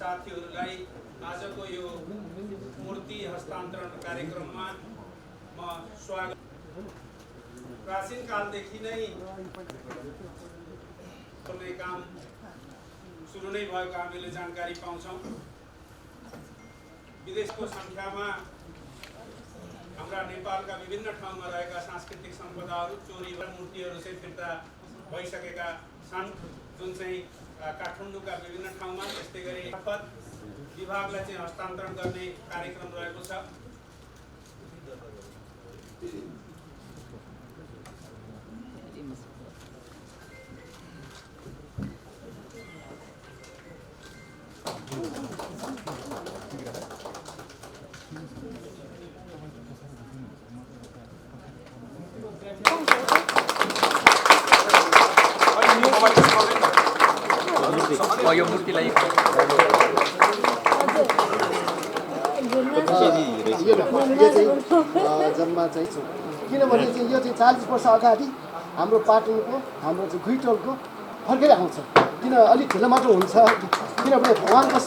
साथीहरूलाई आजको यो मूर्ति हस्तान्तरण कार्यक्रममा म स्वागत। प्राचीन कालदेखि नै गर्ने काम सुरु नै भएको हामीले जानकारी पाउँछौँ। विदेशको सङ्ख्यामा हाम्रा नेपालका विभिन्न ठाउँमा रहेका सांस्कृतिक सम्पदाहरू चोरी र मूर्तिहरू चाहिँ फिर्ता भइसकेका छन्, जुन चाहिँ काठमाडौँका विभिन्न ठाउँमा। त्यस्तै गरी विभागलाई चाहिँ हस्तान्तरण गर्ने कार्यक्रम रहेको छ। यो मूर्तिलाई जम्मा चाहिँ किनभने चाहिँ यो चाहिँ 40 वर्ष अगाडि हाम्रो पाटनको हाम्रो चाहिँ घुइटोलको फर्केर आउँछ। किन अलिक ढिलो मात्र हुन्छ किनभने भगवानको